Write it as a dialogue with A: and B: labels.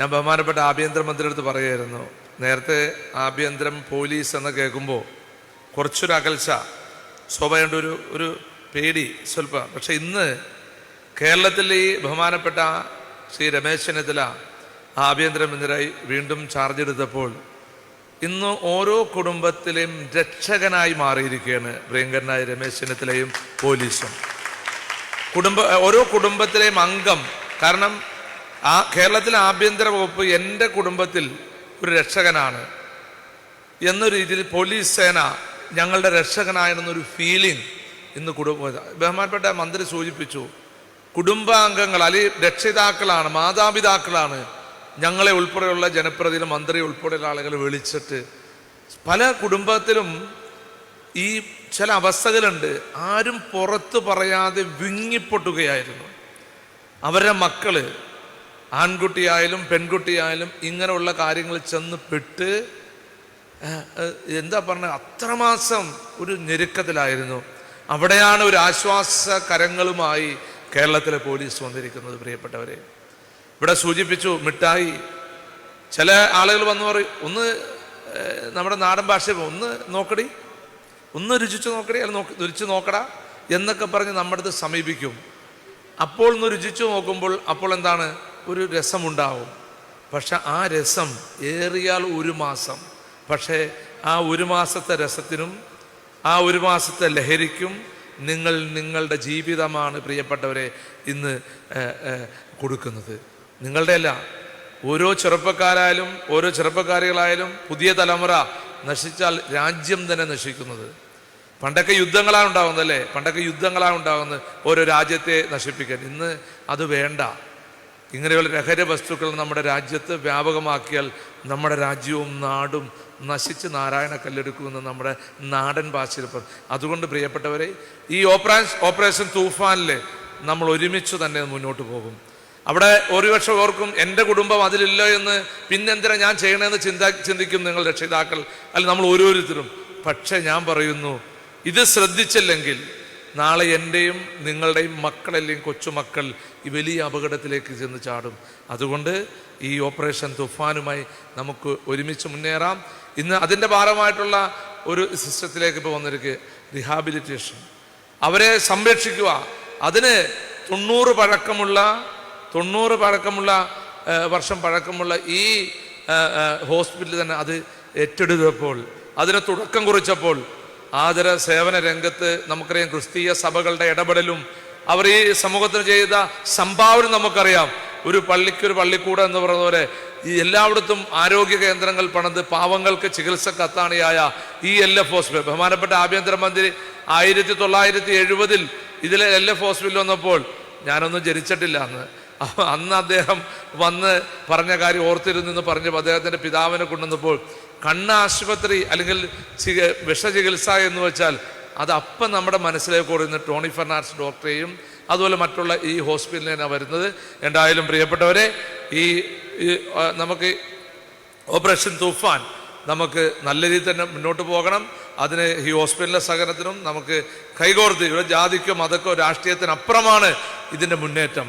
A: ഞാൻ ബഹുമാനപ്പെട്ട ആഭ്യന്തരമന്ത്രിയുടെ അടുത്ത് പറയുമായിരുന്നു, നേരത്തെ ആഭ്യന്തരം പോലീസ് എന്ന് കേൾക്കുമ്പോൾ കുറച്ചൊരു അകൽച്ച, സ്വാഭാവികമായിട്ട് ഒരു പേടി സ്വല്പം. പക്ഷെ ഇന്ന് കേരളത്തിൽ ഈ ബഹുമാനപ്പെട്ട ശ്രീ രമേശ് ചെന്നിത്തല ആഭ്യന്തരമന്ത്രിയായി വീണ്ടും ചാർജ് എടുത്തപ്പോൾ ഇന്ന് ഓരോ കുടുംബത്തിലെയും രക്ഷകനായി മാറിയിരിക്കുകയാണ് പ്രിയങ്കരനായ രമേശ് ചെന്നിത്തലയും പോലീസും. ഓരോ കുടുംബത്തിലെയും അംഗം. കാരണം കേരളത്തിലെ ആഭ്യന്തര വകുപ്പ് എൻ്റെ കുടുംബത്തിൽ ഒരു രക്ഷകനാണ് എന്നൊരു രീതിയിൽ പോലീസ് സേന ഞങ്ങളുടെ രക്ഷകനായെന്നൊരു ഫീലിംഗ് ഇന്ന് ബഹുമാനപ്പെട്ട മന്ത്രി സൂചിപ്പിച്ചു. കുടുംബാംഗങ്ങൾ അല്ലെങ്കിൽ രക്ഷിതാക്കളാണ്, മാതാപിതാക്കളാണ് ഞങ്ങളെ ഉൾപ്പെടെയുള്ള ജനപ്രതിനിധി, മന്ത്രി ഉൾപ്പെടെയുള്ള ആളുകൾ വിളിച്ചിട്ട് പല കുടുംബത്തിലും ഈ ചില അവസ്ഥകളുണ്ട്. ആരും പുറത്ത് പറയാതെ വിങ്ങിപ്പൊട്ടുകയായിരുന്നു. അവരുടെ മക്കള്, ആൺകുട്ടിയായാലും പെൺകുട്ടിയായാലും ഇങ്ങനെയുള്ള കാര്യങ്ങൾ ചെന്ന് പെട്ട് എന്താ പറഞ്ഞ അത്രമാസം ഒരു ഞെരുക്കത്തിലായിരുന്നു. അവിടെയാണ് ഒരു ആശ്വാസ കരങ്ങളുമായി കേരളത്തിലെ പോലീസ് വന്നിരിക്കുന്നത്. പ്രിയപ്പെട്ടവരെ, ഇവിടെ സൂചിപ്പിച്ചു മിഠായി. ചില ആളുകൾ വന്നു പറയും, ഒന്ന് നമ്മുടെ നാടൻ ഭാഷ ഒന്ന് നോക്കടി, ഒന്ന് രുചിച്ച് നോക്കടി, അല്ല രുചിച്ച് നോക്കടാ എന്നൊക്കെ പറഞ്ഞ് നമ്മുടെ അടുത്ത് സമീപിക്കും. അപ്പോൾ ഒന്ന് രുചിച്ചു നോക്കുമ്പോൾ അപ്പോൾ എന്താണ്, ഒരു രസമുണ്ടാവും. പക്ഷെ ആ രസം ഏറിയാൽ ഒരു മാസം. പക്ഷേ ആ ഒരു മാസത്തെ രസത്തിനും ആ ഒരു മാസത്തെ ലഹരിക്കും നിങ്ങളുടെ ജീവിതമാണ് പ്രിയപ്പെട്ടവരെ ഇന്ന് കൊടുക്കുന്നത്. നിങ്ങളുടെ അല്ല, ഓരോ ചെറുപ്പക്കാരായാലും ഓരോ ചെറുപ്പക്കാരികളായാലും പുതിയ തലമുറ നശിച്ചാൽ രാജ്യം തന്നെ നശിക്കുന്നത്. പണ്ടൊക്കെ യുദ്ധങ്ങളാണ് ഉണ്ടാകുന്നത്, അല്ലേ? പണ്ടൊക്കെ യുദ്ധങ്ങളാണ് ഉണ്ടാകുന്നത് ഓരോ രാജ്യത്തെ നശിപ്പിക്കാൻ. ഇന്ന് അത് വേണ്ട. ഇങ്ങനെയുള്ള ലഹരി വസ്തുക്കൾ നമ്മുടെ രാജ്യത്ത് വ്യാപകമാക്കിയാൽ നമ്മുടെ രാജ്യവും നാടും നശിച്ച് നാരായണ കല്ലെടുക്കുമെന്ന് നമ്മുടെ നാടൻ ഭാഷയിൽ പറഞ്ഞു. അതുകൊണ്ട് പ്രിയപ്പെട്ടവരെ, ഈ ഓപ്പറേഷൻ തൂഫാനിൽ നമ്മൾ ഒരുമിച്ച് തന്നെ മുന്നോട്ട് പോകും. അവിടെ ഒരുപക്ഷെ ഓർക്കും, എൻ്റെ കുടുംബം അതിലില്ല എന്ന്, പിന്നെന്തിനാ ഞാൻ ചെയ്യണമെന്ന് ചിന്തിക്കും നിങ്ങൾ രക്ഷിതാക്കൾ, അല്ല നമ്മൾ ഓരോരുത്തരും. പക്ഷെ ഞാൻ പറയുന്നു, ഇത് ശ്രദ്ധിച്ചില്ലെങ്കിൽ നാളെ എൻ്റെയും നിങ്ങളുടെയും മക്കളല്ലെങ്കിൽ കൊച്ചുമക്കൾ ഈ വലിയ അപകടത്തിലേക്ക് ചെന്ന് ചാടും. അതുകൊണ്ട് ഈ ഓപ്പറേഷൻ തുഫാനുമായി നമുക്ക് ഒരുമിച്ച് മുന്നേറാം. ഇന്ന് അതിൻ്റെ ഭാഗമായിട്ടുള്ള ഒരു സിസ്റ്റത്തിലേക്ക് ഇപ്പോൾ വന്നിരിക്കുക, റിഹാബിലിറ്റേഷൻ. അവരെ സംരക്ഷിക്കുക. അതിന് 90 വർഷം പഴക്കമുള്ള ഈ ഹോസ്പിറ്റൽ തന്നെ അത് ഏറ്റെടുത്തപ്പോൾ, അതിന് തുടക്കം കുറിച്ചപ്പോൾ ആദര സേവന രംഗത്ത് നമുക്കറിയാം, ക്രിസ്തീയ സഭകളുടെ ഇടപെടലും അവർ ഈ സമൂഹത്തിന് ചെയ്ത സംഭാവന നമുക്കറിയാം. ഒരു പള്ളിക്കൊരു പള്ളിക്കൂടം എന്ന് പറയുന്ന പോലെ ഈ എല്ലായിടത്തും ആരോഗ്യ കേന്ദ്രങ്ങൾ പണിത് പാവങ്ങൾക്ക് ചികിത്സക്ക് അത്താണിയായ ഈ LF ഹോസ്പിറ്റൽ, ബഹുമാനപ്പെട്ട ആഭ്യന്തരമന്ത്രി 1970 ഇതിലെ LF ഹോസ്പിറ്റൽ വന്നപ്പോൾ ഞാനൊന്നും ജനിച്ചിട്ടില്ല അന്ന് അദ്ദേഹം വന്ന് പറഞ്ഞ കാര്യം ഓർത്തിരുന്നെന്ന് പറഞ്ഞപ്പോൾ അദ്ദേഹത്തിൻ്റെ പിതാവിനെ കൊണ്ടുവന്നപ്പോൾ കണ്ണാശുപത്രി അല്ലെങ്കിൽ വിഷചികിത്സ എന്ന് വെച്ചാൽ അത് അപ്പം നമ്മുടെ മനസ്സിലേക്ക് ഓടുന്ന ടോണി ഫെർണാണ്ടസ് ഡോക്ടറെയും അതുപോലെ മറ്റുള്ള ഈ ഹോസ്പിറ്റലിലാണ് വരുന്നത്. എന്തായാലും പ്രിയപ്പെട്ടവരെ, ഈ നമുക്ക് ഓപ്പറേഷൻ തൂഫാൻ നമുക്ക് നല്ല രീതിയിൽ തന്നെ മുന്നോട്ട് പോകണം. അതിന് ഈ ഹോസ്പിറ്റലിലെ സഹകരണത്തിനും നമുക്ക് കൈകോർത്ത്, ഇവിടെ ജാതിക്കോ മതക്കോ രാഷ്ട്രീയത്തിനപ്പുറമാണ് ഇതിൻ്റെ മുന്നേറ്റം.